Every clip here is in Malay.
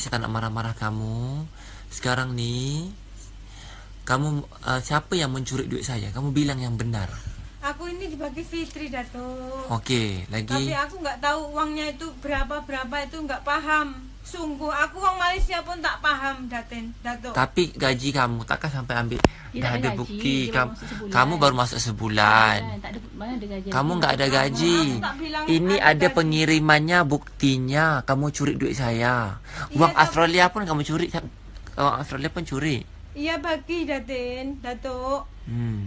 saya tak nak marah-marah kamu. Sekarang ni kamu siapa yang mencuri duit saya? Kamu bilang yang benar. Aku ini dibagi Fitri, Datuk. Okey, lagi. Tapi aku nggak tahu uangnya itu berapa itu nggak paham. Sungguh, aku orang Malaysia pun tak paham, Datuk. Tapi gaji kamu takkan sampai ambil. Dia Dah tak ada gaji, bukti. dia baru masuk sebulan. Kamu baru masuk sebulan. Tak ada, mana ada gaji. Kamu nggak ada gaji. Aku tak bilang Ini ada ada gaji. pengirimannya, buktinya. Kamu curi duit saya. Uang Iya, Australia pun kamu curi. Uang Australia pun curi. Iya bagi, Datuk.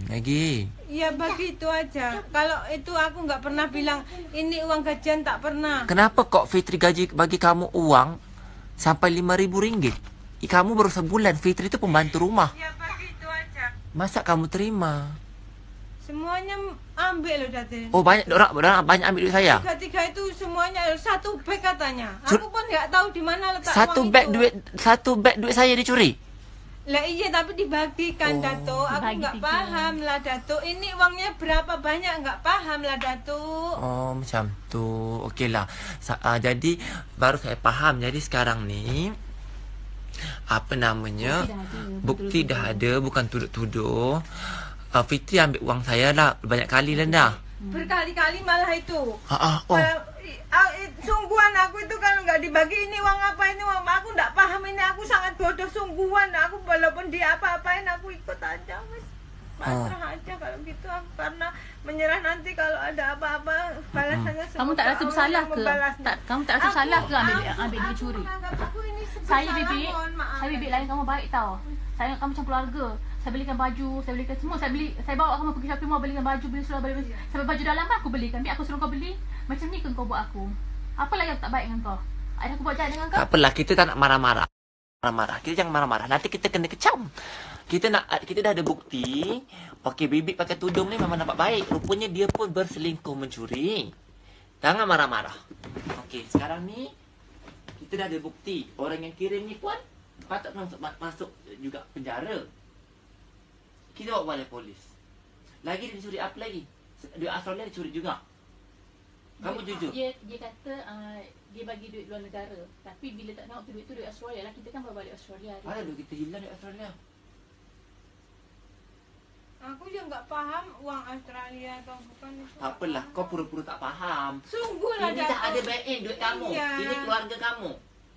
Lagi. Iya bagi itu aja. Kalau itu aku nggak pernah bilang ini uang gajian, tak pernah. Kenapa kok Fitri gaji bagi kamu uang sampai RM5,000? Kamu baru sebulan. Fitri itu pembantu rumah. Iya bagi itu aja. Masa kamu terima? Semuanya ambil loh, Datin. Oh, banyak orang banyak ambil duit saya. Tiga itu semuanya satu bag katanya. Aku pun nggak tahu di mana letak Satu uang bag itu. satu bag duit saya dicuri. Lah iya, tapi dibagikan, Datuk. Aku dibagi nggak tiga. paham lah, Datuk. Ini uangnya berapa banyak nggak paham lah, Datuk. Oh, macam tu. Okeylah. Jadi baru saya faham. Jadi sekarang ni apa namanya? Bukti dah ada, bukan tuduh-tuduh. Fitri ambil uang saya lah banyak kali lah dah. Berkali-kali malah itu. Oh. Sungguhan aku itu kalau nggak dibagi ini uang apa, ini uang apa, aku nggak paham ini. Aku sangat bodoh sungguhan. Aku walaupun dia apa-apain aku ikut aja, wis. Pasrah aja kalau gitu aku, karena menyerah nanti kalau ada apa-apa balasannya semua. Kamu tak rasa Allah bersalah yang ke? membalasnya. Kamu tak rasa bersalah ke ambil dia curi? Aku ini Saya bersalah, bibik, mohon maaf. saya bibik layan kamu baik tau. Saya kamu macam keluarga. Saya belikan baju, saya belikan semua. Saya bawa kamu pergi shopping mall, belikan baju, beli seluar, beli sampai baju dalam pun aku belikan. Biar aku suruh kau beli. Macam ni ke kau buat aku? Apa lagi aku tak baik dengan kau? Ada aku buat jahat dengan kau? Tak apalah, kita tak nak marah-marah. Kita jangan marah-marah. Nanti kita kena kecam. Kita dah ada bukti. Okey, bibik pakai tudung ni memang nampak baik. Rupanya dia pun berselingkuh mencuri. Jangan marah-marah. Okey, sekarang ni kita dah ada bukti. Orang yang kirim ni pun patut masuk juga penjara. Kita bawa balik polis. Lagi dia dicuri apa lagi? Duit Australia dicuri juga. Kamu jujur. Dia kata dia bagi duit luar negara. Tapi bila tak nak tu duit tu duit Australia lah. Kita kan bawa balik Australia. Ada duit kita hilang duit Australia. Aku je nggak paham uang Australia atau bukan itu. Tak apalah, kau pura-pura tak faham. Sungguh lah, Ini dah ada baik duit kamu. Iya. Ini keluarga kamu.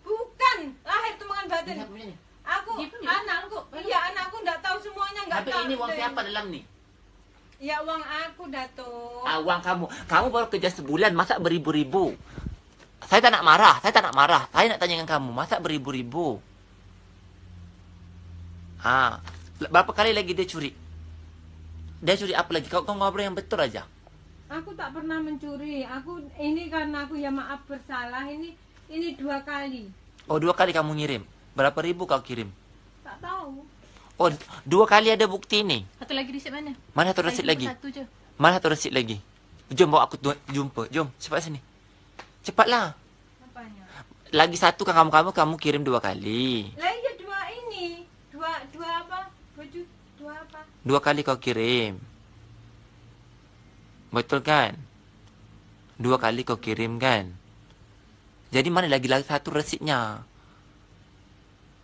Bukan lahir temangan batin. Ini siapa punya ni? Aku Dia punya? anakku. Iya, anakku nggak tahu semuanya, nggak Tapi tahu. ini uang siapa dalam ni? Ya uang aku, Datuk. Uang kamu. Kamu baru kerja sebulan, masa beribu-ribu. Saya tak nak marah. Saya nak tanya dengan kamu. Masa beribu-ribu? Berapa kali lagi dia curi? Dia curi apa lagi? Kau ngobrol yang betul aja. Aku tak pernah mencuri. Aku ini karena aku ya maaf bersalah. Ini 2 kali. Oh, 2 kali kamu ngirim. Berapa ribu kau kirim? Tak tahu. Oh, 2 kali ada bukti ni. Satu lagi resit mana? Mana satu resit lagi? Satu je. Mana satu resit lagi? Jom bawa aku jumpa. Jom, cepat sini. Cepatlah. Apanya? Lagi satu kan kamu kirim 2 kali. Lah iya 2 ini. 2 apa? 2 apa? 2 kali kau kirim. Betul kan? 2 kali kau kirim kan? Jadi mana lagi satu resitnya?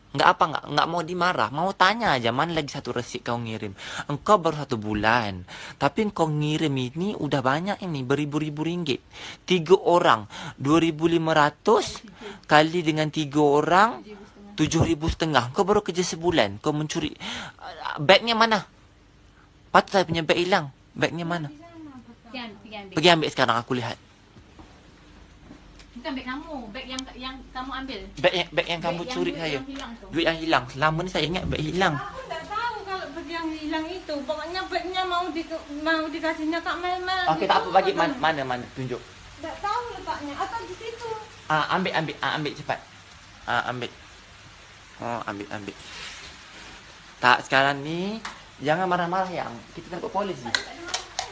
Enggak mau dimarah. Mau tanya aja mana lagi satu resit kau ngirim. Engkau baru 1 bulan. Tapi engkau ngirim ini udah banyak ini. Beribu-ribu ringgit. 3 orang. 2,500 kali dengan 3 orang. 7,500. Kau baru kerja sebulan. Kau mencuri. Bagnya mana? Patut saya punya bag hilang. Bagnya mana? Pergi ambil sekarang aku lihat. Bukan beg kamu. Beg yang kamu ambil. Bag yang kamu curi saya. Yang hilang tu. Duit yang hilang. Selama ni saya ingat bag hilang. Aku tak tahu kalau bag yang hilang itu. Pokoknya bagnya mau dikasihnya Kak Mel. Okey, tak apa, bagi mana tunjuk. Tak tahu letaknya atau di situ. Ambil cepat. Ambil. Oh, ambil. Tak, sekarang ni jangan marah-marah yang. Kita takut polis ni.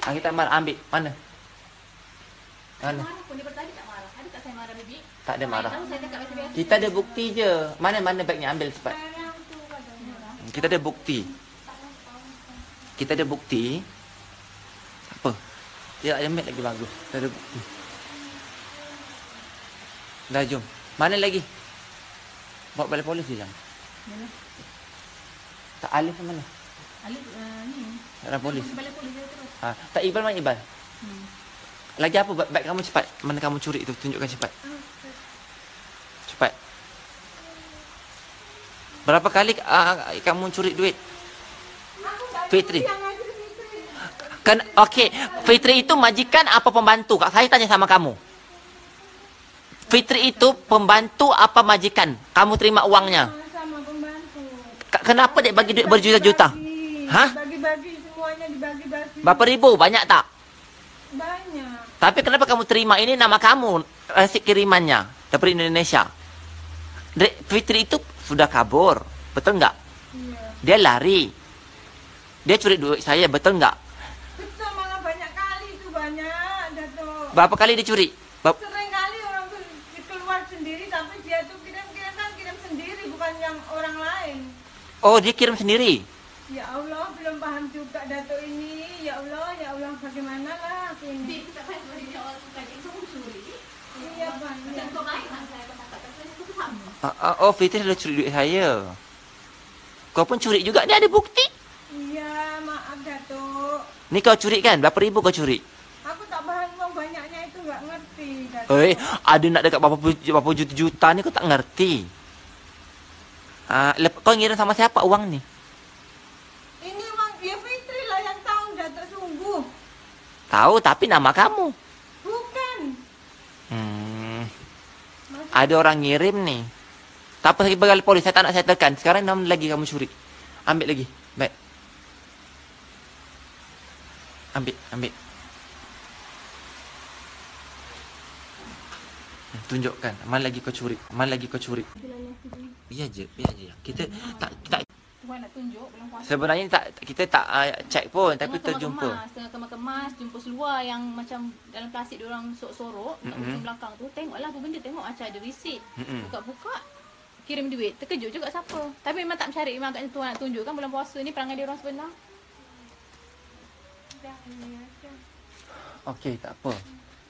Kita marah, ambil. Mana? Mana pun dia tadi tak marah. Ada tak saya marah, Bibi? Tak ada marah. Saya cakap biasa-biasa. Kita ada bukti je. Mana bagnya, ambil cepat. Kita ada bukti. Apa? Dia ambil lagi bagus. Kita ada bukti. Dah, jom. Mana lagi? Bawa balai polis je, Jang. Yalah. Tak Alif ke mana? Alif ni. Orang polis. Balik polis dia terus. Tak Iqbal mana Iqbal? Lagi apa beg kamu cepat? Mana kamu curi tu? Tunjukkan cepat. Cepat. Berapa kali kamu curi duit? Fitri. Kan okey, Fitri itu majikan apa pembantu? Kak saya tanya sama kamu. Fitri itu pembantu apa majikan? Kamu terima uangnya? Sama pembantu. Kenapa dia bagi duit berjuta-juta? Hah? Bagi-bagi semuanya dibagi-bagi. Berapa ribu? Banyak tak? Banyak. Tapi kenapa kamu terima ini nama kamu? Resip kirimannya dari Indonesia. Fitri itu sudah kabur. Betul enggak? Iya. Dia lari. Dia curi duit saya, betul enggak? Betul, malah banyak kali itu banyak, Datuk. Berapa kali dia curi? Sering kali orang tuh keluar sendiri, tapi dia tuh kirim sendiri, bukan yang orang lain. Oh, dia kirim sendiri. Ya Allah, belum paham juga Datuk ini. Ya Allah, bagaimana lah aku ini. Iya, banyak. Oh, Fitri sudah curi duit saya. Kau pun curi juga. Ni ada bukti. Iya, maaf Datuk. Ni kau curi kan? Berapa ribu kau curi? Aku tak paham uang banyaknya itu, nggak ngerti Datuk. Ada nak dekat berapa juta-juta ni kau tak ngerti. Kau ngirim sama siapa uang ni? Ini uang dia Fitri lah yang tahu, Datuk, sungguh. Tahu tapi nama kamu. Bukan. Ada orang ngirim ni. Tak apa lagi bagai polis. Saya tak nak saya tekan. Sekarang 6 lagi kamu curi. Ambil lagi. Baik. Ambil. Tunjukkan. Mana lagi kau curi? Biar je. Kita tak Tuan nak tunjuk belum puas. sebenarnya kita tak check pun tapi terjumpa. Tengah kemas jumpa seluar yang macam dalam plastik dia orang sorok nak ujung belakang tu. Tengoklah apa benda, tengok macam ada resit. Buka-buka kirim duit. Terkejut juga siapa. Tapi memang tak mencari, memang agaknya tuan nak tunjuk kan bulan puasa ni perangai dia orang sebenar. Okey, tak apa.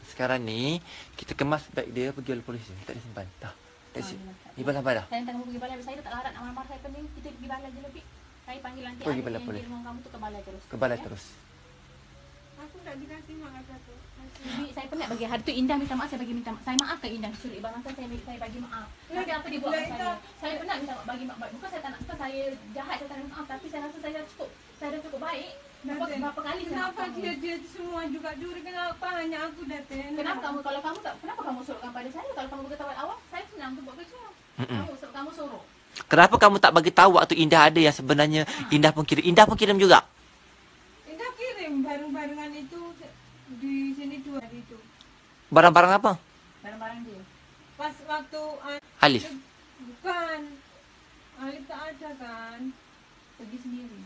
Sekarang ni kita kemas beg dia pergi oleh polis. Tak disimpan. Dah. That's it. Ibu sabar dah. Saya tengah pergi balai. Saya tak larat nak marah-marah saya pening. Kita pergi balai je lebih. Saya panggil nanti Pergi adik balai yang polis. di rumah kamu tu ke balai terus. Ke balai terus. Aku tak dikasih makan Datuk. Bibi, saya penat bagi hari tu Indah minta maaf, saya bagi minta maaf. Saya maafkan Indah curi barang saya bagi maaf. Tapi apa dia buat dengan saya? Saya penat minta bagi maaf. Bukan saya tak nak, bukan saya jahat, saya tak nak maaf, tapi saya rasa saya dah cukup baik. Berapa kali saya Kenapa maafkan kamu? dia semua juga curi? Kenapa hanya aku Datuk? Kenapa kamu, kalau kamu tak, kenapa kamu suruhkan pada saya? Kalau kamu beritahu awal, saya senang untuk buat kerja. Kamu suruh. Kenapa kamu tak bagi tahu waktu Indah ada yang sebenarnya Indah pun kirim juga? Indah kirim barang-barangan itu di sini 2 hari itu. Barang-barang apa? Barang-barang dia. Pas waktu Alif. bukan Alif tak ada kan. Pergi sendiri.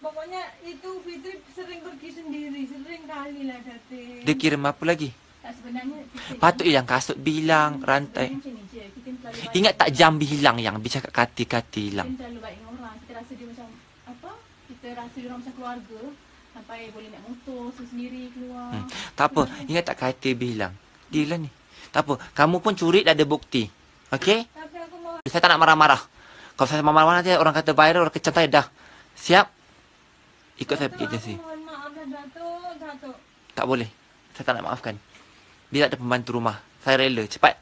Pokoknya itu Fitri sering pergi sendiri, sering kali lah Datuk. Dia kirim apa lagi? Tak sebenarnya Patut yang kasut bilang, rantai. macam ni je. Kita terlalu baik. Ingat tak jam bilang yang bisa kat kati-kati hilang. Kita terlalu baik dengan orang. Kita rasa dia macam apa? Kita rasa dia orang macam keluarga. Sampai boleh naik motor sendiri keluar. Tak apa, ingat tak kati bilang. Dia lah ni. Tak apa, kamu pun curi dah ada bukti. Okey? Tapi aku mau Saya tak nak marah-marah. Kalau saya marah-marah nanti orang kata viral, orang kecam saya dah. Siap? Ikut saya pergi agensi. mohon maaf Datuk. Tak boleh. Saya tak nak maafkan. Dia tak ada pembantu rumah. Saya rela. Cepat.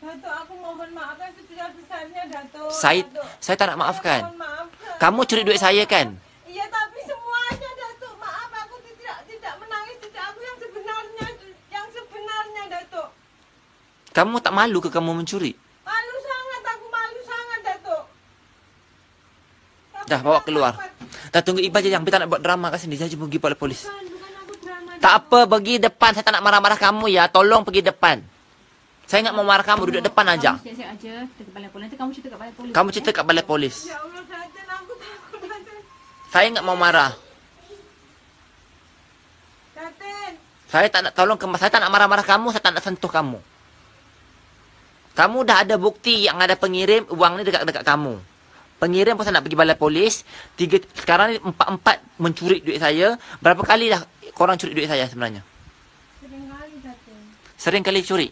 Datuk, aku mohon maaf kan sebesar-besarnya Datuk. Saya Datuk. tak nak maafkan. Mohon maaf. Kamu curi duit saya kan? Iya, tapi semuanya Datuk. Maaf, aku tidak menangis, tidak aku yang sebenarnya Datuk. Kamu tak malu ke kamu mencuri? Malu sangat Datuk. Tapi Dah, bawa kenapa keluar. dapat? Dah tunggu Iqbal je yang. Kita nak buat drama kat sini. Saya cuma pergi oleh polis. Bukan aku drama. Tak apa, pergi depan. Saya tak nak marah-marah kamu ya. Tolong pergi depan. Saya ingat mau marah kamu. Duduk depan aja. Kamu siap-siap aja dekat balai polis. Nanti kamu cerita kat balai polis. Kamu cerita kat balai polis. Ya Allah, Datuk, aku takut Datuk. Saya ingat mau marah. Datuk. Saya tak nak tolong kemas. Saya tak nak marah-marah kamu. Saya tak nak sentuh kamu. Kamu dah ada bukti yang ada pengirim uang ni dekat kamu. Pengirim pun saya nak pergi balai polis. Sekarang ni 4 mencuri duit saya. Berapa kali dah korang curi duit saya sebenarnya? Sering kali Datuk. Sering kali curi.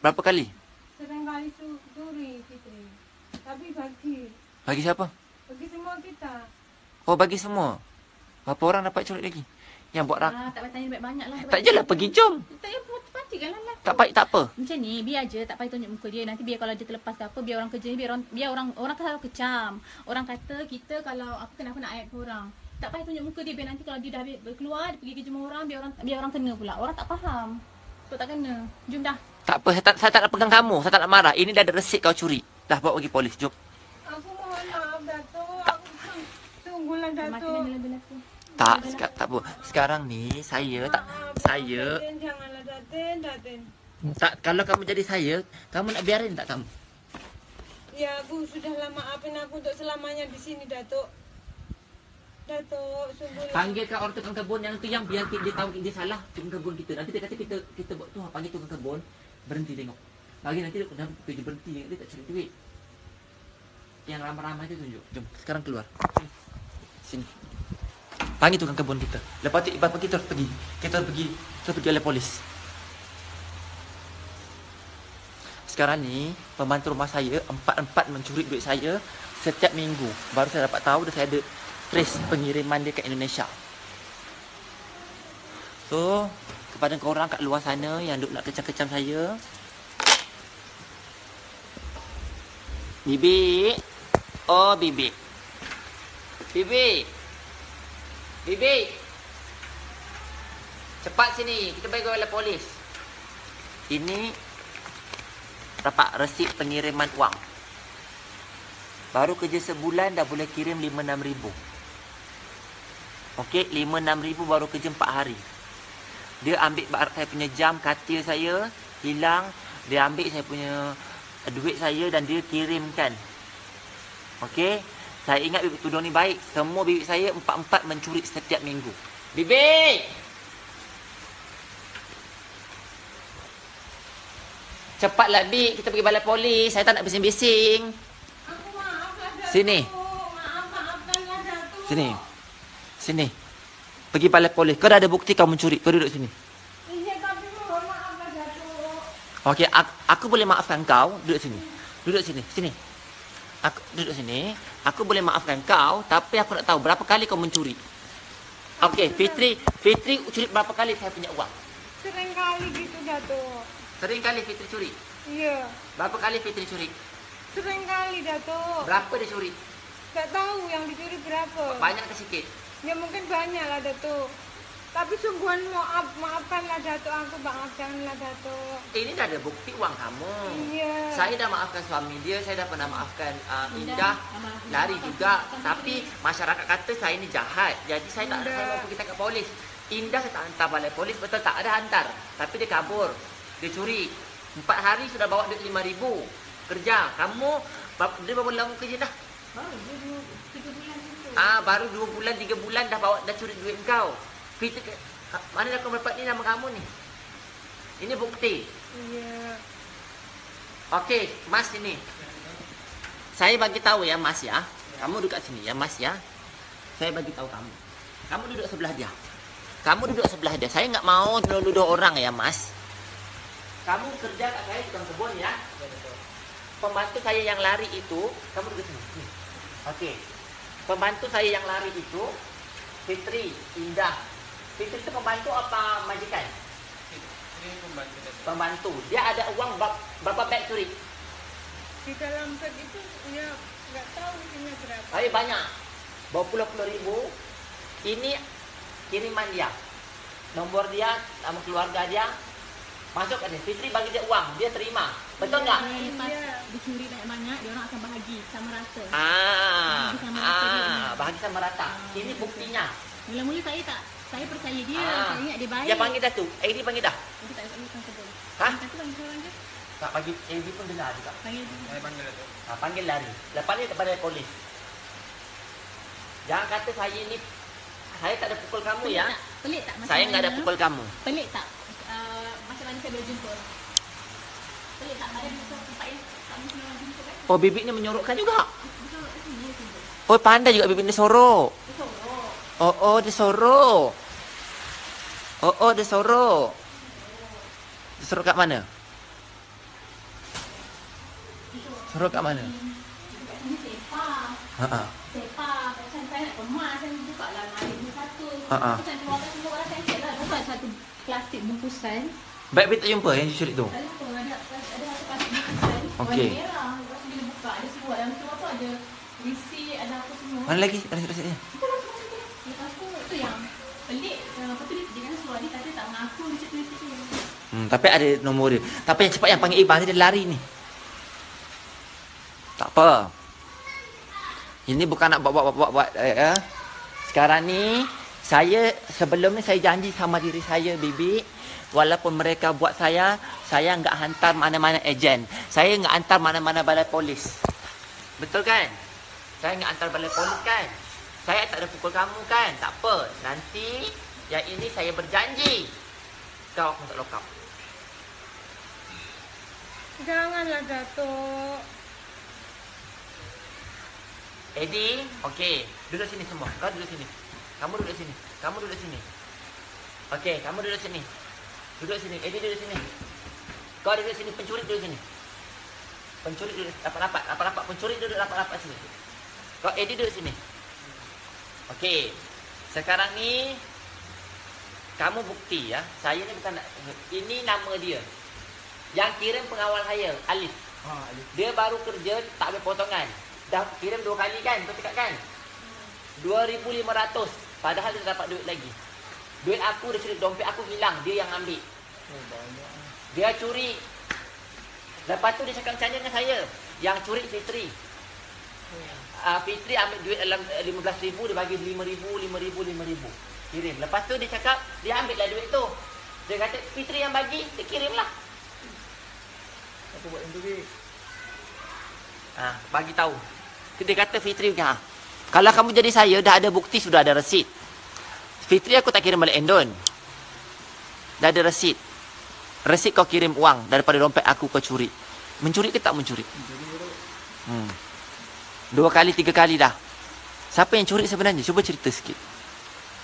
Berapa kali? Sering kali curi. Bagi siapa? Bagi semua kita. Oh, bagi semua. Berapa orang dapat curi lagi? Yang buat rak. Tak payah tanya banyak lah. Tak jelah pergi jom. Tak payah pastikan lah. Tak baik tak apa. Macam ni, biar je, tak payah tunjuk muka dia. Nanti biar kalau dia terlepas ke apa, biar orang kerja ni, biar orang kalau kecam. Orang kata kita kalau apa kenapa nak ayat ke orang. Tak payah tunjuk muka dia, biar nanti kalau dia dah habis keluar, dia pergi kerja sama orang, biar orang kena pula. Orang tak faham. So tak kena. Jom dah. Tak apa, saya tak nak pegang kamu. Saya tak nak marah. Ini dah ada resit kau curi. Dah bawa pergi polis. Jom. Aku mohon maaf Datuk. Aku sungguhlah Datuk. Tak apa. Sekarang ni saya tak saya Datin, janganlah Datin. tak, kalau kamu jadi saya, kamu nak biarin tak kamu? Ya, aku sudahlah maafin aku untuk selamanya di sini Datuk. Datuk, sungguh. Panggilkan orang tukang kebun yang tu yang biar dia tahu dia salah tukang kebun kita. Nanti dia kata kita buat tu, panggil tukang kebun, berhenti tengok. Lagi nanti dia dah kerja berhenti, dia tak cari duit. Yang ramai-ramai tu tunjuk. Jom, sekarang keluar. Sini. Panggil tukang kebun kita. Lepas tu kita pergi. Kita pergi oleh polis. Sekarang ni pembantu rumah saya empat mencuri duit saya setiap minggu. Baru saya dapat tahu dah saya ada trace pengiriman dia ke Indonesia. So, kepada korang kat luar sana yang duk nak kecam-kecam saya, Bibi. Oh, Bibi. Bibi. Bibi. Cepat sini, kita pergi oleh polis. Ini dapat resit pengiriman wang. Baru kerja sebulan dah boleh kirim 5-6 ribu. Okey, 5-6 ribu baru kerja 4 hari. Dia ambil saya punya jam katil saya, hilang. Dia ambil saya punya duit saya dan dia kirimkan. Okey, saya ingat bibik tudung ni baik. Semua bibik saya 4 mencuri setiap minggu. Bibik! Cepatlah, Bik. Kita pergi balai polis. Saya tak nak bising-bising. Aku maaflah Datuk. Sini. Maafkanlah Datuk. Sini. Pergi balai polis. Kau dah ada bukti kau mencuri. Kau duduk sini. Iya, tapi mohon maaflah Datuk. Okey, aku boleh maafkan kau. Duduk sini. Sini. Aku duduk sini. Aku boleh maafkan kau, tapi aku nak tahu berapa kali kau mencuri. Okey, Fitri curi berapa kali saya punya uang? Sering kali gitu Datuk. Sering kali Fitri curi. Iya. Berapa kali Fitri curi? Sering kali Datuk. Berapa dia curi? Gak tahu yang dicuri berapa. Banyak ke sikit? Ya mungkin banyak lah Datuk. Tapi sungguhan maafkanlah Datuk. Aku maafkanlah Datuk. Ini dah ada bukti uang kamu. Iya. Saya dah maafkan suami dia, saya dah pernah maafkan Indah, lari juga. Tapi masyarakat kata saya ni jahat. Jadi saya tak nak saya pergi tangkap polis. Indah saya tak hantar balai polis, betul tak ada hantar. Tapi dia kabur. Dia curi. 4 hari sudah bawa duit 5,000. Kerja. Kamu dia berapa lama kerja dah? Baru 2 bulan, 3 bulan dah curi duit kau. Mana dah kau dapat ni nama kamu ni? Ini bukti. Iya. Okey, Mas sini. Saya bagi tahu ya, Mas ya. Kamu duduk kat sini ya, Mas ya. Saya bagi tahu kamu. Kamu duduk sebelah dia. Saya enggak mau nuduh orang ya, Mas. Kamu kerja kat saya tukang kebun ya. Pembantu saya yang lari itu, kamu duduk sini. Okey. Pembantu saya yang lari itu Fitri, Indah. Fitri itu pembantu apa majikan? Pembantu. Dia ada uang berapa beg curi? Di dalam beg itu ya nggak tahu isinya berapa. Tapi banyak. Berpuluh-puluh ribu. Ini kiriman dia. Nombor dia, nama keluarga dia. Masuk ke dia. Fitri bagi dia uang. Dia terima. Betul nggak? Lepas dicuri banyak, dia orang akan bahagi sama rata. Bahagi sama rata. Ini buktinya. Mula-mula saya percaya dia, saya ingat dia baik. Dia panggil dah tu. Dia panggil dah. Dia tak panggil tukang kebun. Ha? Kata panggil orang je. Tak pagi AD pun dengar juga. Panggil dia. Panggil lari. Lepas ni kepada polis. Jangan kata saya tak ada pukul kamu ya. Pelik tak? Saya enggak ada pukul kamu. Pelik tak? Macam mana saya boleh jumpa? Pelik tak? Ada tempat yang tak mungkin orang jumpa kan? Oh, bibik ni menyorokkan juga. Oh, pandai juga bibik ni sorok. Oh, dia sorok. Dia sorok. Dia sorok kat mana? Sorok kat mana? sepak, macam saya nak kemas, saya buka lah naik ni satu. Ha. Macam keluarkan semua barang saya cek lah. Lepas satu plastik bungkusan. Baik-baik tak jumpa yang curi tu? Tak lupa, ada satu plastik bungkusan. Okey. Warna merah. Lepas tu bila buka, ada semua dalam tu apa ada receipt, ada apa semua. Mana lagi? Resit-resitnya. Lepas tu yang pelik, apa tu dia kata suruh dia kata tak mengaku receipt-receipt tu. Tapi ada nombor dia. Tapi yang cepat yang panggil Iban ni dia lari ni. Tak apa. Ini bukan nak buat. Sekarang ni sebelum ni saya janji sama diri saya, Bibi, walaupun mereka buat saya enggak hantar mana-mana ejen. Saya enggak hantar mana-mana balai polis. Betul kan? Saya enggak hantar balai polis kan? Saya tak ada pukul kamu kan? Tak apa. Nanti yang ini saya berjanji. Kau aku tak lock up. Janganlah Datuk. Eddie, okey. Duduk sini semua. Kau duduk sini. Kamu duduk sini. Kamu duduk sini. Okey, kamu duduk sini. Duduk sini. Eddie duduk sini. Kau duduk sini. Pencuri duduk sini. Pencuri duduk rapat-rapat. Pencuri duduk rapat-rapat sini. Kau Eddie duduk sini. Okey. Sekarang ni kamu bukti ya. Saya ni bukan nak, ini nama dia. Yang kirim pengawal saya, Alif. Alif. Dia baru kerja tak ambil potongan. Dah kirim 2 kali kan? Kau cakap kan? 2,500. Padahal dia dapat duit lagi. Duit aku dia curi, dompet aku hilang. Dia yang ambil. Dia curi. Lepas tu dia cakap macam mana dengan saya? Yang curi Fitri. Fitri ambil duit dalam 15,000. Dia bagi 5,000. Kirim. Lepas tu dia cakap, dia ambil lah duit tu. Dia kata, Fitri yang bagi, dia kirim lah. Apa buat yang tu, Bik? Bagi tahu. Dia kata Fitri, kalau kamu jadi saya, dah ada bukti, sudah ada resit. Fitri aku tak kirim balik Endon. Dah ada resit. Resit kau kirim uang daripada dompet aku kau curi. Mencuri ke tak mencuri? 2 kali, 3 kali dah. Siapa yang curi sebenarnya? Cuba cerita sikit.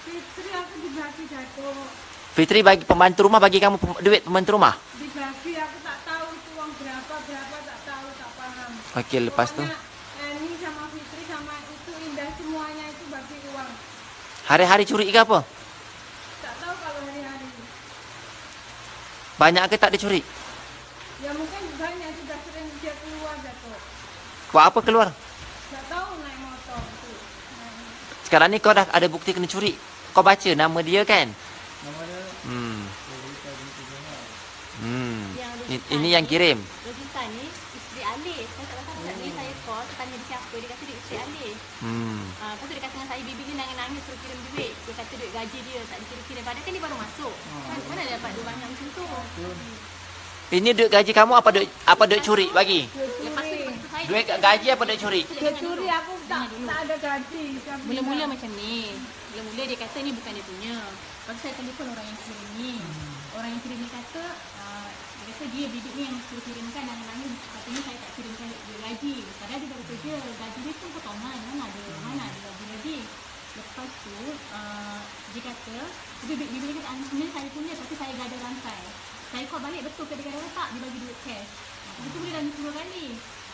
Fitri aku dibagi Datuk. Fitri bagi pembantu rumah, bagi kamu duit pembantu rumah. Dibagi aku tak tahu itu uang berapa tak tahu, tak paham. Okey, lepas tu Pokoknya, Eni sama Fitri sama itu Indah semuanya itu bagi uang. hari-hari curi ke apa? Tak tahu kalau hari-hari. Banyak ke tak dia curi? Ya mungkin banyak sudah sering dia keluar Datuk. Buat apa keluar? Tak tahu naik motor itu. Sekarang ni kau dah ada bukti kena curi. Kau baca nama dia kan? Nama dia Rosita binti Jamal. Ini yang kirim. Rosita ni isteri Alif. Saya tak tahu ni saya call, tanya dia siapa, dia kata dia isteri Alif. Lepas tu dia kata dengan saya, Bibi ni nangis-nangis suruh kirim duit. Dia kata duit gaji dia tak dikirim-kirim. Padahal kan dia baru masuk. Mana dia dapat duit banyak macam tu? Ini duit gaji kamu apa duit curi bagi? Lepas tu saya Duit gaji apa duit curi? Dia curi aku tak ada gaji. mula-mula macam ni. Mula-mula dia kata ni bukan dia punya. Lepas tu saya telefon orang yang kirim ni. Orang yang kirim ni kata dia bibik ni yang suruh kirimkan dan nangis katanya saya tak kirimkan dia gaji. Padahal dia baru kerja. Gaji dia pun potongan. Mana ada gaji lagi. Lepas tu dia kata bibik ni kata sebenarnya saya punya tapi saya gada rantai. Saya call balik betul ke dia gada rantai, dia bagi duit cash. Lepas tu boleh dah 10 kali.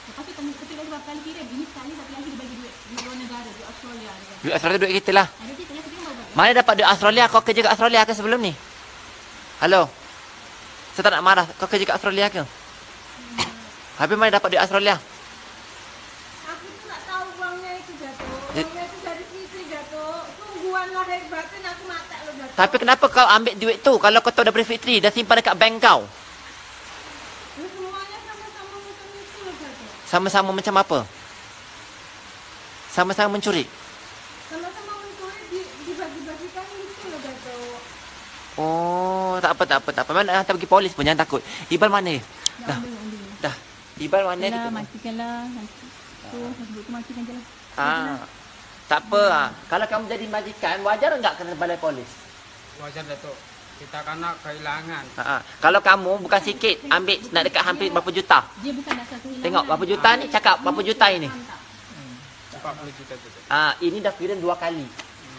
Lepas tu tanya betul lagi berapa kali kirim. Ini sekali satu lagi dia bagi duit luar negara, duit Australia. Duit Australia duit kita lah. Ada dia tanya kita baru bagi. Mana dapat duit Australia? Kau kerja kat Australia ke sebelum ni? Halo? Saya tak nak marah. Kau kerja kat Australia ke? Habis mana dapat duit Australia? Aku tu tak tahu uangnya itu Datuk. Uangnya itu dari Fitri Datuk. Sungguhan lahir batin aku mata lo Datuk. Tapi kenapa kau ambil duit tu kalau kau tahu daripada Fitri dah simpan dekat bank kau? Semuanya sama-sama macam itu loh Datuk. Sama-sama macam apa? Sama-sama mencuri. Sama-sama mencuri dibagi-bagikan itu loh Datuk. Oh, tak apa. Mana nak hantar pergi polis pun jangan takut. Ibal mana? Dah. Ibal mana? Yalah, matikanlah. Tu, matikan je lah. Tak apa. Kalau kamu jadi majikan, wajar enggak kena balai polis? Wajar Datuk. Kita kanak kehilangan. Kalau kamu bukan sikit, ambil nak dekat hampir berapa juta. Dia bukan dasar kehilangan. Tengok berapa juta ni, cakap berapa juta ini. 40 juta Datuk. Ini dah kirim 2 kali.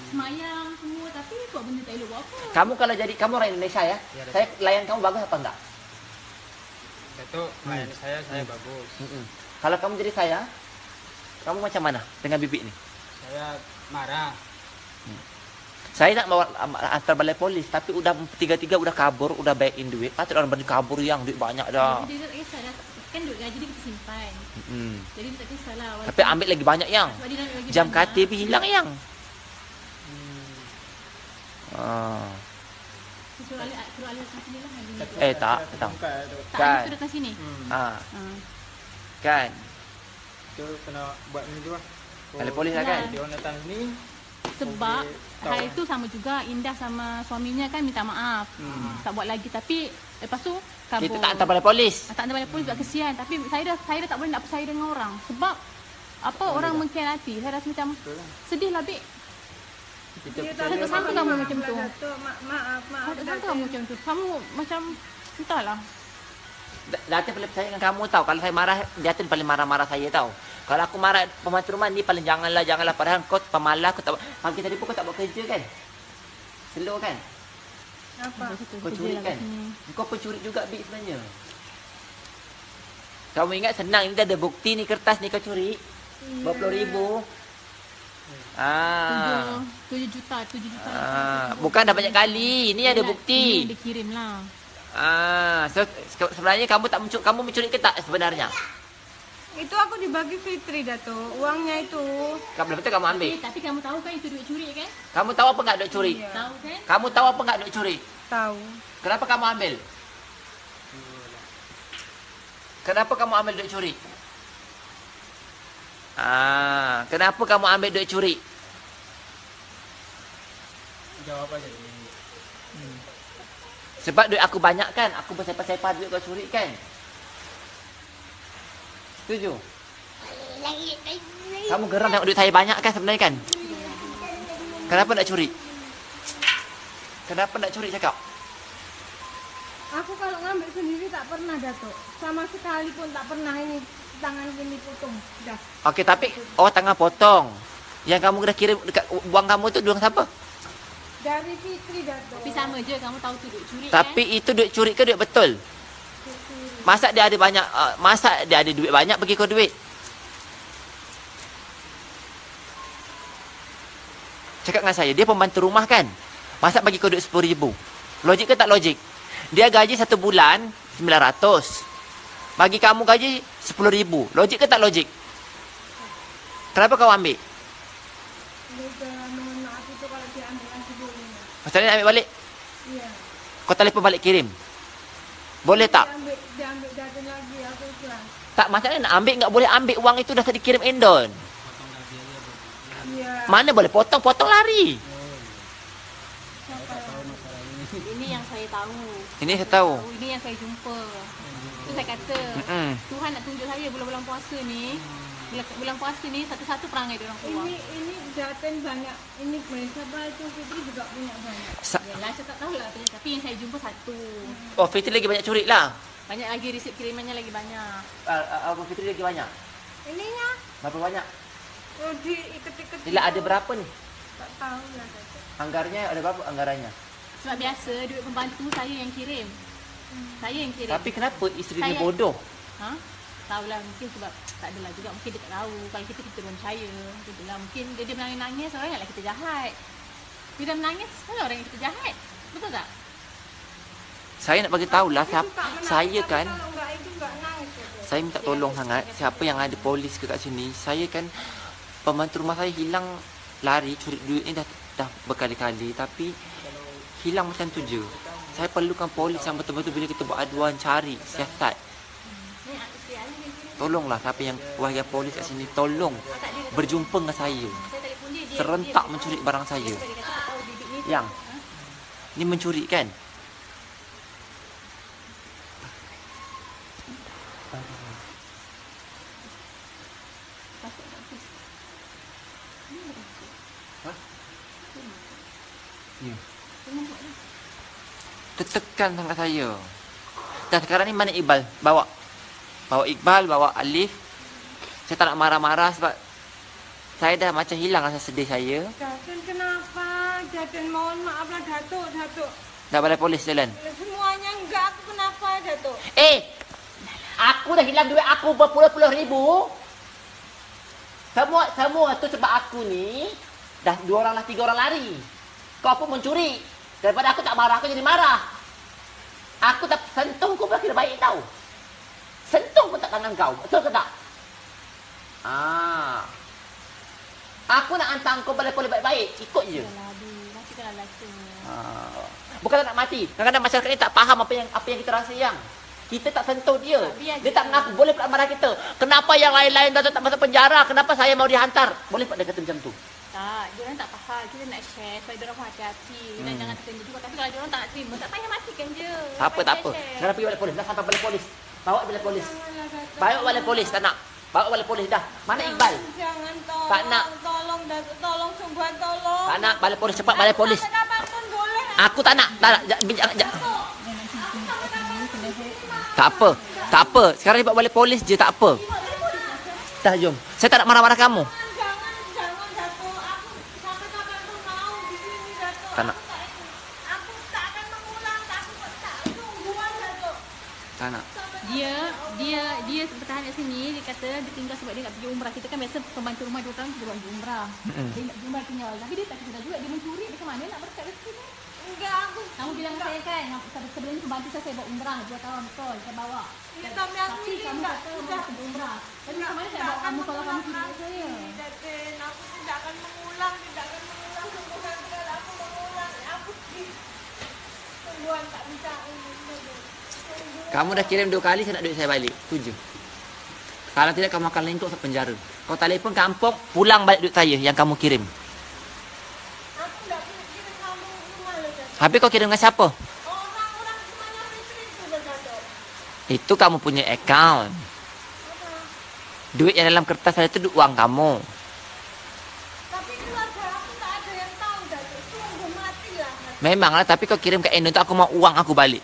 Semayang semua tapi buat benda tak elok buat apa. Kamu kalau jadi, kamu orang Indonesia ya? Ya, Datuk. Saya layan kamu bagus apa enggak? Datuk, layani saya bagus. Kalau kamu jadi saya, Kamu macam mana dengan bibik ni? Saya marah. Saya nak bawa antar balai polis tapi udah tiga-tiga udah kabur, udah baikin duit. Patut orang berani kabur yang duit banyak dah. Jadi dia tak kisah dah. Kan duit gaji dia kita simpan. Jadi dia tak kisahlah. Tapi ambil lagi banyak yang. Sebab dia nak ambil lagi Jam banyak. katil pun hilang yang. Suruh Ali datang sini lah. Tak. Tak, Kan. Ali suruh datang sini. Kan. Itu kena buat ni tu lah. Balai polis lah kan. Dia orang datang sini. Sebab tahu. hari tu sama juga Indah sama suaminya kan minta maaf. Tak buat lagi tapi lepas tu kabur. Kita tak hantar balai polis. Tak ada balai polis sebab kesian. Tapi saya dah tak boleh nak percaya dengan orang. Sebab apa orang mengkhianati. Saya rasa macam sedih lah, Bik. Saya sangka kamu macam tu. Datuk, maaf. Saya sangka kamu macam tu. Kamu macam entahlah. Datin paling percaya dengan kamu tahu. Kalau saya marah, Datin paling marah-marah saya tahu. Kalau aku marah pembantu rumah ni paling janganlah. Padahal kau pemalas, kau tak pagi tadi pun kau tak buat kerja kan? Slow kan? Apa? Kau curi kan? Kau pencuri juga Bik sebenarnya. Kamu ingat senang, ini dah ada bukti ni kertas ni kau curi. Berpuluh ribu. 7 juta. Bukan dah banyak kali. Ini ada bukti. Ini dia kirim lah. So sebenarnya kamu tak mencuri, kamu mencuri ke tak sebenarnya? Itu aku dibagi Fitri, Datuk. Uangnya itu. Belum betul kamu ambil. Tapi kamu tahu kan itu duit curi kan? Kamu tahu apa enggak duit curi? Iya. Tahu kan? Kamu tahu apa enggak duit curi? Tahu. Kenapa kamu ambil? Kenapa kamu ambil duit curi? Kenapa kamu ambil duit curi? Jawab aja. Sebab duit aku banyak kan? Aku bersepah-sepah duit kau curi kan? Setuju? Kamu geram tengok duit saya banyak kan sebenarnya kan? Kenapa nak curi? Kenapa nak curi cakap? Aku kalau ngambil sendiri tak pernah, Datuk. Sama sekali pun tak pernah ini tangan ini potong. Dah. Okey tapi tangan potong. Yang kamu dah kirim dekat buang kamu tu duang siapa? Dari Fitri, Datuk. Tapi sama je kamu tahu tu duit curi Tapi kan? itu duit curi ke duit betul? Masa dia ada banyak masa dia ada duit banyak bagi kau duit? Cakap dengan saya, dia pembantu rumah kan? Masa bagi kau duit 10,000. Logik ke tak logik? Dia gaji 1 bulan 900. Bagi kamu gaji 10,000. Logik ke tak logik? Kenapa kau ambil? Mohon maaf itu kalau dia ambil lagi boleh. Macam mana nak ambil balik? Iya. Kau telefon balik kirim. Boleh tak? Dia ambil Datuk lagi, aku ikhlas. Tak, macam mana nak ambil? Tak boleh ambil uang itu dah tadi kirim endon. Iya. Mana boleh potong lari. Ini yang saya tahu. Ini saya tahu. Ini yang saya jumpa. Tu saya kata, Tuhan nak tunjuk saya bulan-bulan puasa ni. Bulan puasa ni satu-satu perangai dia orang keluar. Ini Datin banyak. Ini Malaysia Batu Fitri juga punya banyak. Yalah, saya tak tahulah. Tapi yang saya jumpa satu. Oh, Fitri lagi banyak curi lah. Banyak lagi resip kirimannya lagi banyak. Abang Fitri lagi banyak. Ininya, Berapa banyak? oh diikat-ikat. Sila ada berapa ni? Tak tahu lah, Datuk. Anggarnya ada berapa anggarannya? Sebab biasa duit pembantu saya yang kirim. Saya yang kirim. Tapi kenapa isteri dia Saya- bodoh? Ha? Tahulah mungkin sebab tak adalah juga. Mungkin dia tak tahu. Kalau kita belum percaya. Itulah mungkin dia menangis-nangis. Orang ingatlah kita jahat. Bila menangis, orang yang kita jahat. Betul tak? Saya nak bagi tahulah Itu siapa tak menang, saya tapi kan. Kalau enggak itu enggak nangis. Datuk. Saya minta tolong sangat siapa yang ada polis ke kat sini. Saya kan pembantu rumah saya hilang lari curi duit ni dah berkali-kali tapi hilang macam tu je. Saya perlukan polis yang betul-betul bila kita buat aduan cari siasat. Ni isteri Ali yang kirim. Tolonglah siapa yang wahai polis kat sini tolong berjumpa dengan saya. Saya telefon dia. Serentak mencuri barang saya. Dia kata tak tahu bibik ni. Yang ni mencuri kan? Ya. Tertekan sangat saya. Dan sekarang ni mana Iqbal? Bawa Iqbal, bawa Alif. Saya tak nak marah-marah sebab saya dah macam hilang rasa sedih saya. Datin kenapa? Datin mohon maaf lah, Datuk. Dah balai polis jalan. Semuanya enggak, aku kenapa, Datuk? Aku dah hilang duit aku berpuluh-puluh ribu. Semua tu sebab aku ni dah 2 orang lah 3 orang lari. Kau pun mencuri. Daripada aku tak marah, aku jadi marah. Aku tak sentuh kau pun kira baik tau. Sentuh pun tak tangan kau. Betul ke tak? Aku nak hantar kau balik polis baik-baik. Ikut je. Nanti kan lelaki. Bukan tak nak mati. Kadang-kadang masyarakat ni tak faham apa yang kita rasa yang. Kita tak sentuh dia. Dia tak mengaku. Boleh pula marah kita. Kenapa yang lain-lain dah tak masuk penjara? Kenapa saya mau dihantar? Boleh pula dia kata macam tu. Tak, diorang tak faham. Kita nak share supaya diorang hati-hati. Dan jangan terkena juga. Tapi kalau diorang tak nak terima, tak payah matikan je. Tak apa. Sekarang pergi balik polis. Dah sampai balik polis. Bawa balik polis. Bawa balik polis. Tak nak. Bawa balik polis dah. Mana Iqbal? Jangan tolong. Tak nak. Tolong Datuk, tolong sungguhan tolong. Tak nak. Balik polis. Cepat balik polis. Sampai kapanpun boleh. Aku tak nak. Tak nak. Jangan. Tak apa. Sekarang dia bawa balik polis je. Tak apa. Dah jom. Saya tak nak marah-marah kamu. Jangan Datuk. Aku sampai kapanpun mau di sini Datuk. Tak nak. Aku tak akan mengulang. Aku tak sungguhan Datuk. Tak nak. Dia bertahan kat sini. Dia kata dia tinggal sebab dia nak pergi umrah. Kita kan biasa pembantu rumah 2 orang kita buat pergi umrah. Dia nak pergi umrah tinggal. Tapi dia tak kena juga. Dia mencuri. Macam mana nak berkat rezeki ni? Enggak, aku. Kamu bilang saya kan, sebelum ni pembantu saya buat umrah 2 tahun betul. Saya bawa. Ya, tapi aku Tapi kamu tidak kata kamu pergi umrah. Tapi macam mana saya bawa kamu kalau kamu tidak saya? Datin, aku tidak akan mengulang. Sungguhan kalau aku mengulang. Aku sungguhan tak bisa ini. Kamu dah kirim 2 kali, saya nak duit saya balik. Tuju. Kalau tidak, kamu akan lengkok ke penjara. Kau telefon kampung, pulang balik duit saya yang kamu kirim. Aku tidak punya kirim kamu rumah loh, Datuk. Habis kau kirim dengan siapa? Orang-orang semuanya istri itu, Datuk. Itu kamu punya account. Duit yang dalam kertas saya itu duit uang kamu. Tapi keluarga aku tak ada yang tahu, Datuk. Sungguh matilah. Memanglah, tapi kau kirim ke Indo tu aku mau uang aku balik.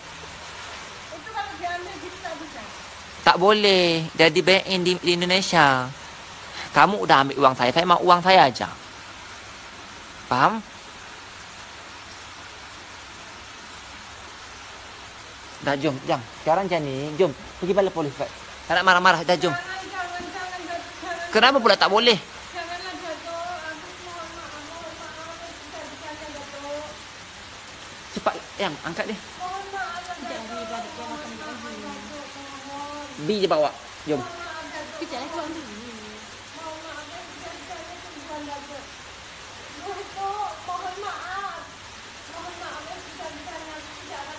Itu kalau diambil gitu tak bisa. Tak boleh. Jadi BNI di Indonesia. Kamu udah ambil uang saya mau uang saya aja. Faham? Dah jom. Sekarang macam ni, jom. Pergi balik polis. Tak nak marah-marah, dah jom. Jangan, Datuk. Kenapa pula tak boleh? Janganlah, Datuk. Aku mohon maaf. Bisa-bisa, Datuk. Cepat, yang angkat dia. Mohon maaf, Datuk. B je bawa. Jom. Kejap lah keluar dulu.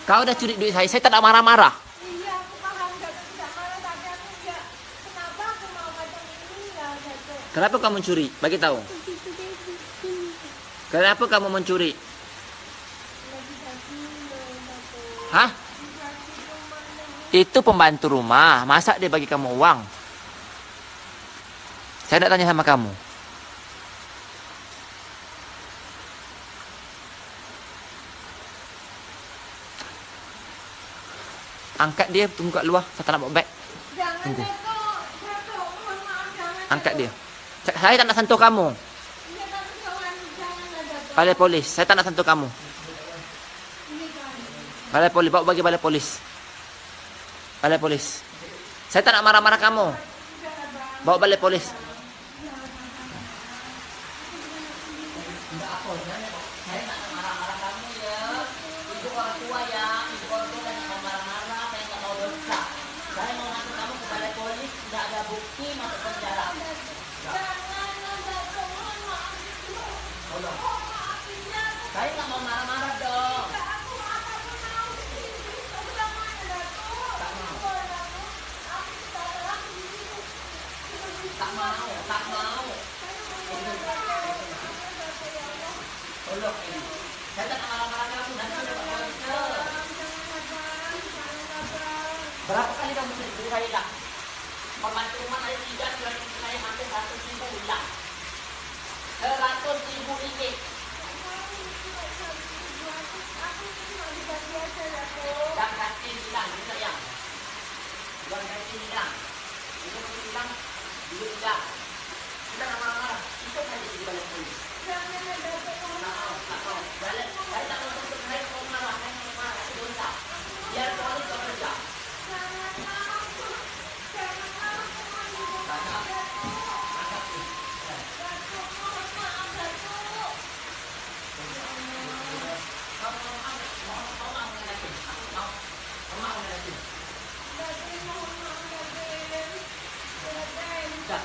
Kau dah curi duit saya tak nak marah-marah. Iya, aku paham Datuk tidak marah, tapi aku enggak. Kenapa aku mau macam ini ya, Datuk? Kenapa kamu mencuri? Bagi tahu. Kenapa kamu mencuri? Hah? Itu pembantu rumah. Masa dia bagi kamu uang? Saya nak tanya sama kamu. Angkat dia, tunggu kat luar. Saya tak nak bawa beg. Jangan, Tunggu. Datuk, mohon maaf, jangan. Angkat dia. Saya tak nak sentuh kamu. Iya, tapi janganlah, Datuk. Balai polis. Saya tak nak sentuh kamu. Balai polis. Bawa bagi balai polis. Balai polis. Saya tak nak marah-marah kamu. Bawa balai polis. Saya tak mau marah-marah dong. Tak mau. Tolong ini. Saya tak nak marah-marah kamu. Nanti saya dapat polis. Berapa kali kamu beri saya hilang? Pembantu rumah saya 3 bulan saya hampir 100.000 hilang. 100.000 ringgit. Dan kaki hilang, bisa yang. Dan kaki hilang. Itu hilang, itu hilang. Kita nak marah-marah. Itu saja di balik polis. Tak mau. Balik. Saya tak mau untuk saya mau marah. Saya mau marah. Itu dosa. Biar polis bekerja. Tak nak.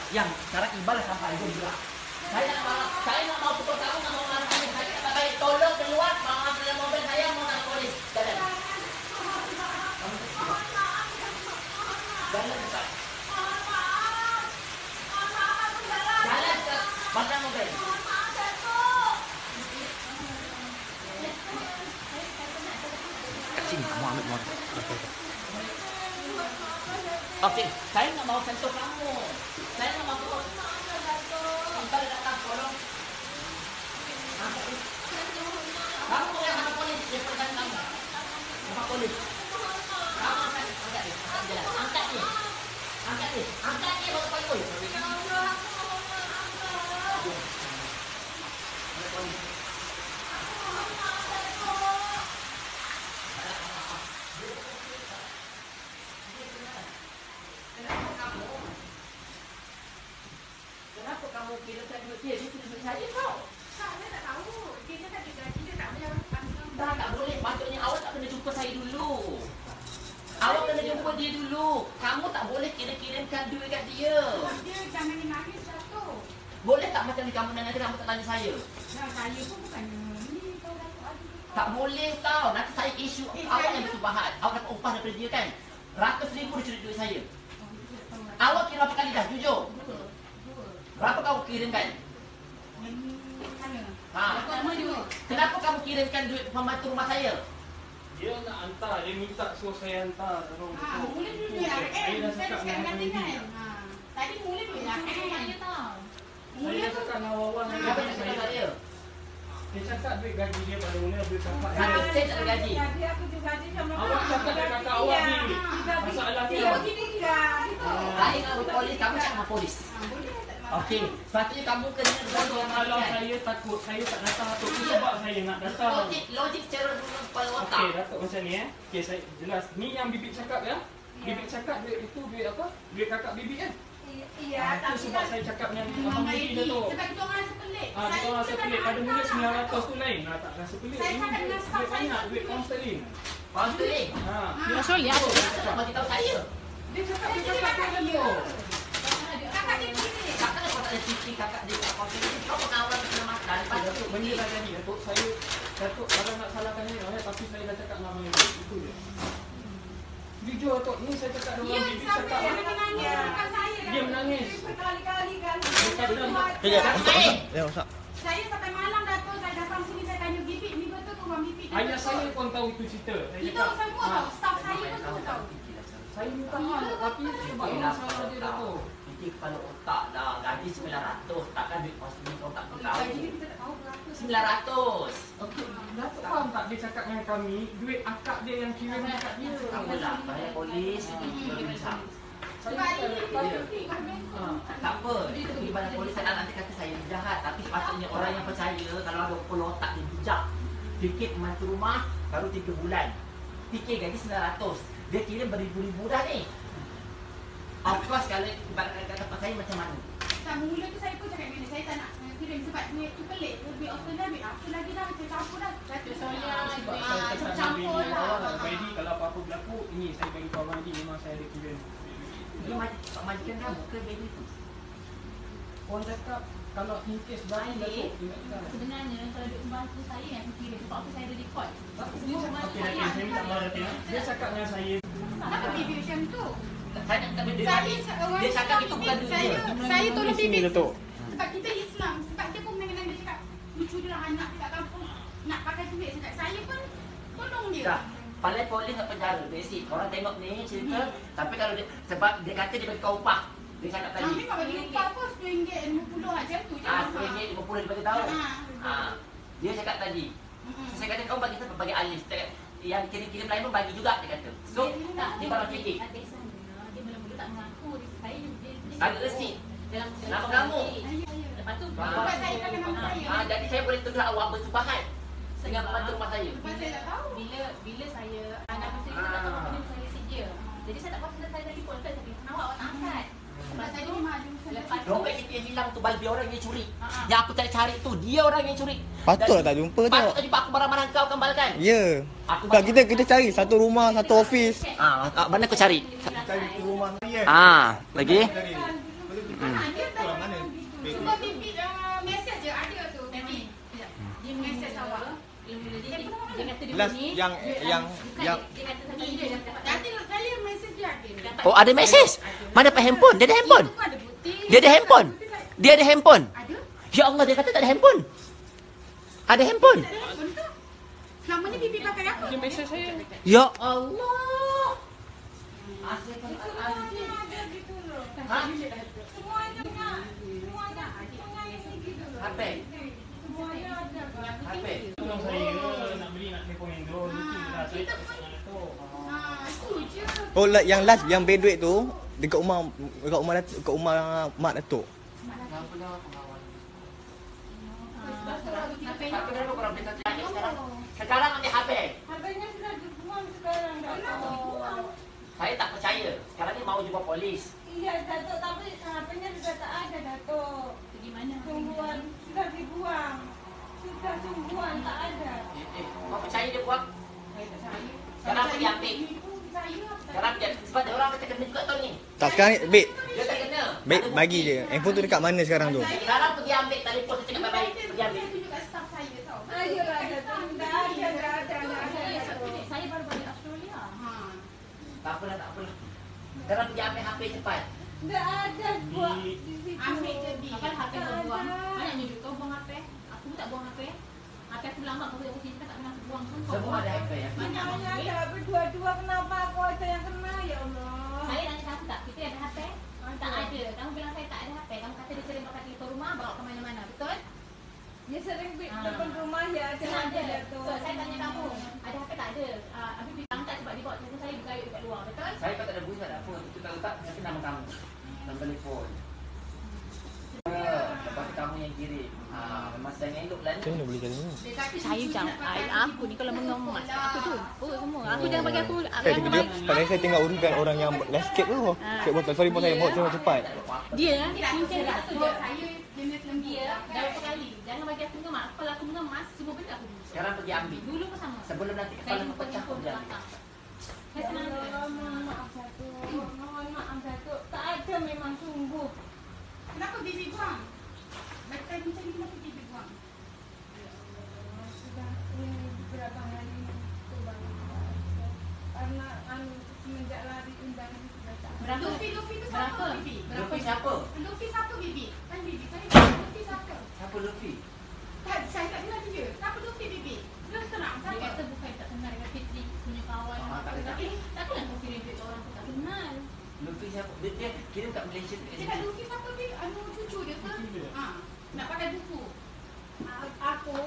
Yang sekarang ibadah sampai jam 2. Saya nak mau pukul kamu, nak mau marah kamu. Saya kata baik, tolong keluar, mau ambil mobil saya, mau nak polis. Jalan. Jalan dekat. Jalan dekat. Mana mobil? Kat sini, kamu ambil mobil. Okey, saya nak mau sentuh kamu. Saya nak mau pukul. Kita datang, tolong. Kamu yang mana polis? Dia pergi kamu. Apa polis? Kamu angkat dia. Angkat dia. Angkat dia. Angkat dia baru polis. Kenapa kamu kirakan duit dia? Dia kena duit saya tau. Saya tak tahu. Dia tak ada gaji, dia tak bayar pangkat. Dah tak boleh. Patutnya awak tak kena jumpa saya dulu. Awak kena jumpa dia dulu. Kamu tak boleh kirimkan duit kat dia. Dia jangan nangis jatuh. Boleh tak macam ni kamu nanti kamu tak tanya saya? Nah, saya pun bukannya ni tahu Datuk Adi. Tak boleh tau. Nanti saya isu awak yang bersubahat. Awak dapat upah daripada dia kan? RM100,000 dia curi duit saya. Awak kira berapa kali dah? Jujur. Berapa kamu kirimkan? Sana. Ha. Pertama dua. Kenapa kamu kirimkan duit pembantu rumah saya? Dia nak hantar, dia minta suruh saya hantar. Tolong. Mula dulu duit Saya RM. dah Saya cakap sekarang dengan ganti Hamidi. kan. Tadi mula duit RM. Saya tahu. Saya dah cakap dengan Wawan Apa dengan yang cakap saya. saya? Dia cakap duit gaji dia pada mula dia cakap. Kata saya tak ada gaji. Jadi aku juga gaji sama Awak cakap dengan kakak awak ni. Masalah dia. Dia begini juga. Saya dengan polis, kamu cakap dengan polis. Okey, sepatutnya kamu kena Kalau saya takut, saya tak datang Datuk. Itu sebab saya nak datang. Logik secara kepala otak. Okey, Datuk macam ni Okey, saya jelas. Ni yang Bibik cakap ya. Bibik cakap duit itu duit apa? Duit kakak Bibik kan? Iya, Itu tapi sebab kan saya cakap dengan Abang Bibik Datuk. Sebab kita orang rasa pelik. Kita orang rasa pelik. Pada mula 900 tu lain. Tak rasa pelik. Saya Ini cakap dengan duit staff banyak, saya. duit pound sterling. Pound sterling. Ha. Sorry, Kenapa bagi tahu saya? Dia cakap Saya dia jadi cakap kakak dia dia. tu. Kakak dia begini. Takkan kau tak ada cuti kakak dia tak pound sterling. Kau pengawal kena makan. Lepas Datuk, benda dah jadi. Datuk, saya Datuk kalau nak salahkan saya, tapi saya dah cakap dengan Abang Bibik. Itu dia. Jujur Datuk, ni saya cakap dengan Dia Abang Bibik sampai cakap. dia menangis depan saya. Dia menangis. berkali-kali kan. Saya sampai malam Datuk, saya datang sini saya tanya Bibik, ni betul ke Abang Bibik? Ayah saya pun tahu itu cerita. Saya Itu cakap, semua tahu, staff saya pun semua tahu. saya minta maaf tapi sebab ini salah dia Datuk. Fikir kepala otak dah. Gaji 900. Takkan duit pound sterling kau tak tahu. Gaji dia kita tak tahu berapa. 900. Okey, Datuk faham tak dia cakap dengan kami, duit akak dia yang kirim dekat dia. Apalah, bayar polis. Dia bincang. Saya Sebab bukan ini tapi Tak apa, dia pergi pada polis saya nanti kata saya jahat. Tapi sepatutnya orang yang percaya kalau ada kepala otak dia bijak. Fikir pembantu rumah baru 3 bulan. Fikir gaji 900. Dia kirim beribu-ribu dah ni. Of course kalau kata saya macam mana? mula tu saya pun cakap dengan dia, saya tak nak kirim sebab duit tu pelik. Duit Australia, duit apa lagi dah, macam campur dah. Datuk saya, sebab saya cakap dengan campur Baby lah. awal, Baby kalau apa-apa berlaku, ini saya bagi tahu Abang Adi, memang saya ada kirim. Dia majikan kamu ke baby tu? Orang cakap kalau in case berlaku Datuk, ingatkan. Sebenarnya kalau duit pembantu saya yang kirim, sebab apa saya ada record. Dia cakap, okey Datin, saya minta maaf Datin. Dia cakap dengan saya, Kenapa Bibi macam tu? Saya nak kata dia Saya, dia cakap itu bukan duit dia. Saya tolong Di sini, Bibi. Datuk. Sebab kita Islam, sebab dia pun mengenai dia cakap lucu dia lah anak dekat kampung nak pakai duit. Sebab saya pun tolong dia. Dah. Paling polis nak penjara, basic. Orang tengok ni cerita, tapi kalau dia sebab dia kata dia bagi kau upah. Dia cakap tadi. Kami bagi upah apa RM10.50 macam tu je. RM10.50 dia bagi tahu. Ha. Dia cakap tadi. Saya kata kau bagi siapa? Bagi Alif. Cakap, yang kirim-kirim lain pun bagi juga dia kata. So, dia baru fikir. Dia mula-mula tak mengaku. Ada resit. Nama kamu. Lepas tu, Ah. sebab saya pakai nama saya. Jadi saya boleh tuduh awak bersubahat dengan pembantu rumah saya. Sebab saya tak tahu. Bila saya anak masa itu tak tahu apa dia saya resit dia. Jadi saya tak pasti saya telefon saya cakap kenapa awak tak angkat. Sebab saya ni memang ada usaha. Lepas tu Dompet kita yang hilang tu Balbi orang yang curi. Yang aku cari tu dia orang yang curi. Patutlah tak jumpa tu. Patut tak jumpa aku barang-barang kau kembalkan. Ya. Aku Bukan kita cari satu rumah, satu office. mana aku cari? Cari rumah dia. Lagi? dia Dia mesej awak. Dia kata dia Last ni. yang Dia kata sama dia dah dapat. Nanti saya mesej dia ada. Oh, ada mesej. Mana dapat handphone? Dia ada handphone. Itu ada bukti. Dia ada handphone. Dia ada handphone. Ada? Ya Allah, dia kata tak ada handphone. Ada handphone. Tak ada handphone tu. Selama ni bibi pakai apa? Dia mesej saya. Ya Allah. Semuanya ada gitu loh. Semuanya nak. Semuanya punya ini gitu loh. HP. Semuanya ada. HP. Tolong saya nak beli nak telefon Android itu lah. Saya tak pernah tu. Itu je. Oh, yang last yang beli duit tu dekat rumah mak Datuk. Sekarang ambil HP. HP-nya sudah dibuang sekarang. Datuk. Saya tak percaya. Sekarang ni mau jumpa polis. Iya Datuk, tapi HP-nya sudah tak ada Datuk. Gimana? Sungguhan sudah dibuang. Sudah sungguhan tak ada. Kau percaya dia buang? Saya tak saya. Sekarang pergi ambil. Sekarang dia, sebab dia orang kata kena juga tau ni. Tak sekarang ni, Bek. Dia tak kena. Bek bagi dia. Handphone tu dekat mana sekarang tu? Sekarang pergi ambil telefon saya cakap baik-baik. Pergi ambil. Saya tunjuk kat staff saya tau. Ayolah Datuk, tidak ada. Saya baru balik Australia. Tak apalah, tak apalah. Sekarang pergi ambil HP cepat. Tidak ada buat di situ. Ambil je di. Apa HP kau buang? Mana ni kau buang HP? Aku pun tak buang HP. HP aku lama kau aku simpan tak pernah aku buang pun. Kau Semua buang. ada HP ya. Banyak Semuanya HP. ada, tapi dua-dua kenapa aku aja yang kena ya Allah. Saya nak cakap tak, kita ada HP? Tak ada. Kamu bilang saya tak ada HP. Kamu kata dia sering pakai telefon rumah bawa ke mana-mana. Betul? Ya sering depan rumah ya ada Saya ada. Datuk. So, saya tanya kamu, ada HP tak ada? Habis dia angkat sebab dia bawa telefon saya bergayut dekat luar. Betul? Saya kata ada bunyi tak ada apa. Itu tak letak nanti nama kamu. Nombor telefon. Lepas tu kamu yang kirim. Memang saya yang elok lah ni. Macam mana boleh jadi ni? Saya jangan, aku ni kalau mengemas, aku jumpa semua. Aku jangan bagi aku, Tadi saya tengok urutan orang yang last sikit tu. Cik botol, sorry botol saya bawa cepat. dia, cincin satu je. Saya jenis lembut. Dia, dah berapa kali. Jangan bagi aku mengemas. Kalau aku mengemas, semua benda aku jumpa. Sekarang pergi ambil. Dulu pun sama. Sebelum nanti Saya kepala jumpa pecah handphone pun kat jangan. belakang. Saya senang je. Mohon maaf Datuk. Mohon maaf Datuk. Tak ada memang sungguh. Kenapa bibi buang? Mereka mencari kenapa bibi buang? Sudah ini beberapa hari itu banyak. Karena semenjak lari undangan sudah tak. Berapa? Luffy tu siapa Berapa? bibi? Luffy siapa? Luffy siapa bibi? Kan bibi saya tanya Luffy siapa? Siapa Luffy? Tak, saya tak kenal dia. Siapa Luffy bibi? Terus terang Dia siapa? kata bukan tak kenal dengan Fitri punya kawan. Tak kenal. Takkanlah kau kirim duit orang tu tak kenal. Luffy siapa? Dia kirim kat Malaysia. Cakap Luffy siapa bibi? Anu cucu dia ke? Nak pakai buku. Aku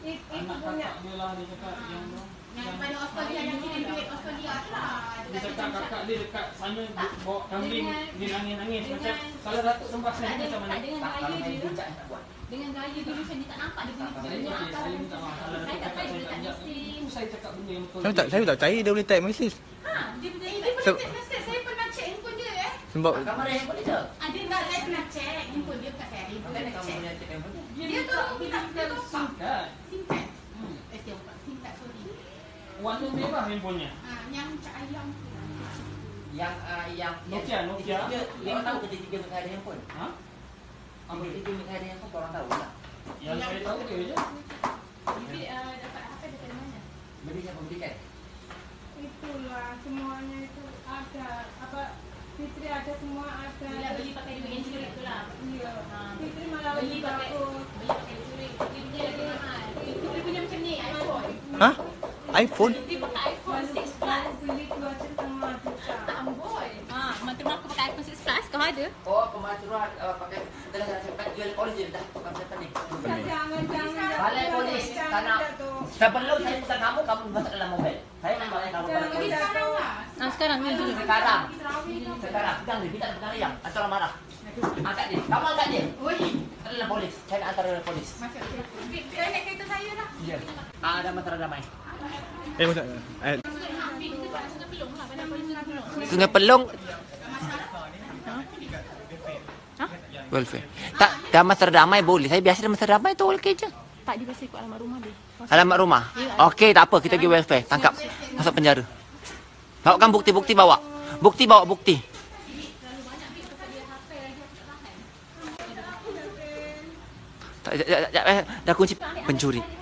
itu Anak punya. kakak dia lah dia cakap yang tu. Yang pada Australia yang kirim duit Australia tu lah. Dia cakap kakak dia dekat sana bawa kambing Dengan- dia nangis-nangis macam dengan- kalau Datuk tempat Tak saya ada, macam mana? tak dengan Tak, gaya kalau saya dia. bincang tak buat. Dengan gaya dia macam dia tak nampak dia punya Saya punya okey, akal. saya minta maaf kalau Saya Datuk tak cakap tahu saya dia tak tak ingat. mesin. Itu saya cakap benda yang betul. Saya tak percaya dia boleh type mesej. Ha, dia punya Dia itu. pernah check message. Saya pernah check handphone dia Sebab Kamu ada handphone dia? Ada tak saya pernah check handphone dia bukan saya ada Bukan pernah kamu check. punya cek handphone dia? Dia tu minta dia tu Singkat. singkat. Dia bukan singkat sorry. Warna merah handphonenya. Yang cak ayam tu. Yang Nokia. Dia orang tahu kerja tiga mereka ada handphone. Ha? Apa Kerja tiga mereka ada handphone, orang tahu lah. yang saya tahu dia je. Tapi dapat HP daripada mana? Beli siapa belikan? Itulah semuanya itu ada. Apa Fitri ada semua ada. Bila beli pakai duit yang curi tu lah. Iya. Ha, Fitri malah beli beli pakai bagus. beli pakai curi. Dia punya mahal. Dia punya macam ni iPhone. ha? iPhone? Dia pakai iPhone 6 Lalu Plus. beli 2,5 juta. Amboi. Ha, mantu aku pakai iPhone 6 Plus kau ada? Oh, pembantu Ruah pakai telah saya cakap jual polis je dah. Bukan macam ni. Jangan. Balai polis, tak nak. Sebelum saya pesan kamu, kamu masuk dalam mobil. Saya nak balai kamu balai Jangan. polis. Sekarang lah. Sekarang ni dulu. Sekarang. Sekarang. Pegang dia, kita pegang dia. Atau orang marah. Angkat dia. Kamu angkat dia. Oi. Dalam polis. Saya nak hantar dalam polis. Masuk kereta. Saya naik kereta saya lah. Ya. Ada masalah damai. Macam Sungai Pelong. Welfare. Tak, Damas Terdamai boleh. Saya biasa Damas Terdamai tu okey je. Tak, dia biasa ikut alamat rumah dia. Alamat rumah. Okey, tak apa. Kita pergi welfare. Tangkap. Masuk penjara. Bawakan bukti-bukti bawa. Bukti bawa bukti. Dah kunci pencuri.